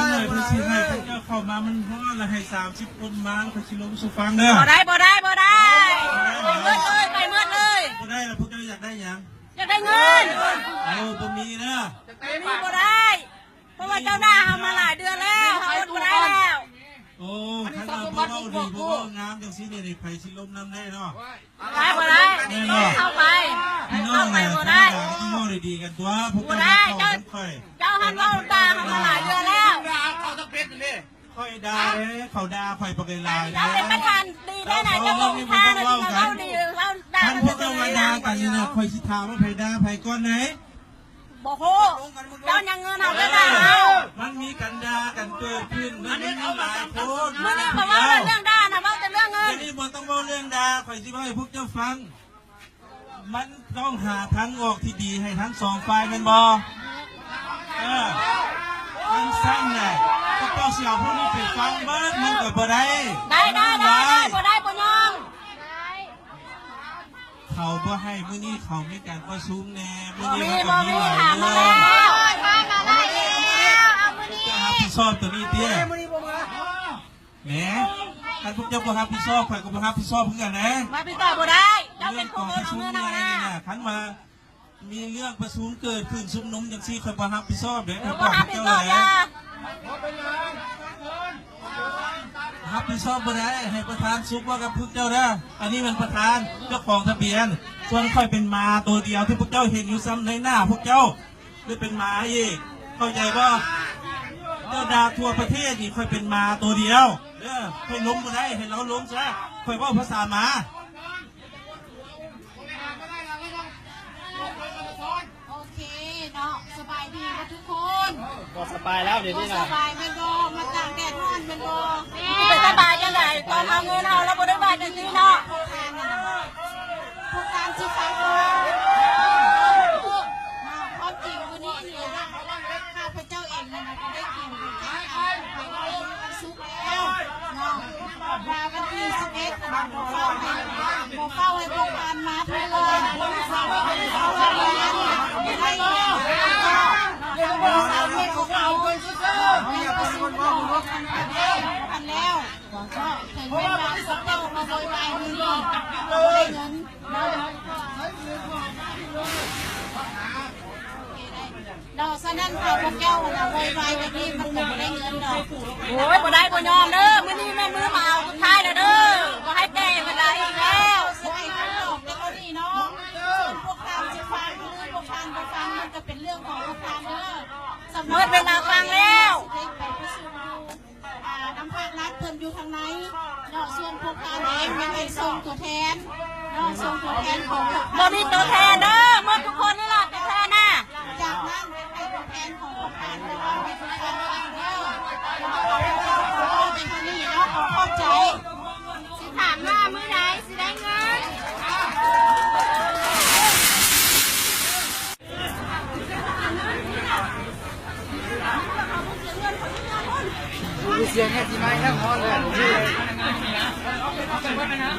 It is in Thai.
เลยเพื่อที่ให้พวกเจ้าเข้ามามันเพราะอะไรให้30 คนมาเขาชิลงสุฟังเด้อบ่ได้ไปเมื่อเลยบ่ได้แล้วพวกเจ้าอยากได้ยัง อยากได้เงินบ่มีเด้อมีบ่ได้เพราะว่าเจ้าหน้าทำมาหลายเดือนแล้วเขาบ่ได้แล้วโอ้ท่านพวกเราดีพวกเรางามจังสิเนี่ยไผชิลมน้ำได้เนาะบ่ได้เข้าไปพี่น้องเนี่ยพี่น้องดีกันตัวพวกเจ้าเจ้าหันเราด่าทำมาหลายเดือนแล้วเขาต้องเป็นเลยค่อยด่าเลยเขาด่าค่อยประเด็นลายเราเป็นประธานดีได้ไหนเจ้าลงทางเราดีเราด่าท่านพวกเจ้ามาด่ากันนี่นะค่อยสิถามว่าไผด่าไผก้อนไหนบ่โหเจ้ายังเงินเอาไปด่ามันมีกันด่ากันเกิดขึ้นมันมีหลายคนมันนี่บอกว่าเรื่องด่านะว่าแต่เรื่องเงินนี่บ่ต้องว่าเรื่องด่าค่อยสิให้พวกเจ้าฟังมันต้องหาทางออกที่ดีให้ทั้งสองฝ่ายเป็นบ่มันสั้นไงพวกเจ้าเสียพวกนี้ไปฟังเบิ้งมันก็บ่ได้บ่ยอมเขาบ่ให้มื้อนี้เขามีการประชุมแน่มื้อนี้มันก็มีหลายเรื่องจะรับผิดชอบตัวนี้เตี้ยแหมท่านพวกเจ้าบ่รับผิดชอบข่อยก็บ่รับผิดชอบเพื่อนนะมาผิดชอบบ่ได้เจ้าเป็นผู้เงินเอาเงินเอานะคันมามีเรื่องประชุมเกิดขึ้นชุมนุมจังซี่ข่อยบ่รับผิดชอบเด้ข่อยบ่รับผิดชอบรับผิดชอบบ่ได้ให้ประธานซุปว่ากับพวกเจ้าเด้ออันนี้มันประธานเจ้าของทะเบียนส่วนค่อยเป็นมาตัวเดียวที่พวกเจ้าเห็นอยู่ซ้ำในหน้าพวกเจ้าได้เป็นมาอีกเข้าใจบ่เจ้าดาทั่วประเทศนี่ค่อยเป็นมาตัวเดียวเด้อให้ล้มบ่ได้ให้เราล้มซะค่อยเว้าภาษามาโอเคเนาะสบายดีนะทุกคน ก็สบายแล้วเดี๋ยวนี้นะสบายมันก็มาต่างแดดร้อนมันก็เป็นสบายยังไงตอนเอาเงินเอาแล้วบ่ได้บาทจังซี่เนาะพวกการที่ฟังความจริงวันนี้เนี่ยข้าพเจ้าเองนะก็ได้เกี่ยวกับการไปวันศุกร์แล้วเนาะมาวันที่11บ่เฝ้าให้พวกการมาทุกคนเฝ้าให้ได้แล้วอันแล้วก็ถึงเวลาสักเจ้ามาโวยวายมือดีได้เงินดอกซะนั่นค่ะพวกเจ้าน่ะโวยวายแบบนี้มันไม่ได้เงินดอกโอ้ยบ่ได้บ่ยอมเด้อมื้อนี้แม่มือมาเอาสุดท้ายแล้วเด้อบ่ให้แก้เวลาอีกแล้วสิให้เขาดอกแต่ก็ดีเนาะพวกทางสิฟังหรือพวกทางบ่ฟังมันก็เป็นเรื่องของพวกทางเด้อเมื่อเวลาฟังแล้วไปประชุมดูน้ำภาครัฐเพิ่มอยู่ทางไหนเนาะส่วนพวกการเองยังไงส่งตัวแทนเนาะส่งตัวแทนของบ่มีตัวแทนเด้อเมื่อทุกคนนี่ล่ะตัวแทนน่ะจากนั้นให้ตัวแทนของพวกการเด้อให้ตัวแทนฟังเด้อเป็นคนนี้เนาะเข้าใจสิถามว่ามื้อใดสิได้เงินเสียงแค่ที่ไม้ทั้งหมดเลยพนักงาน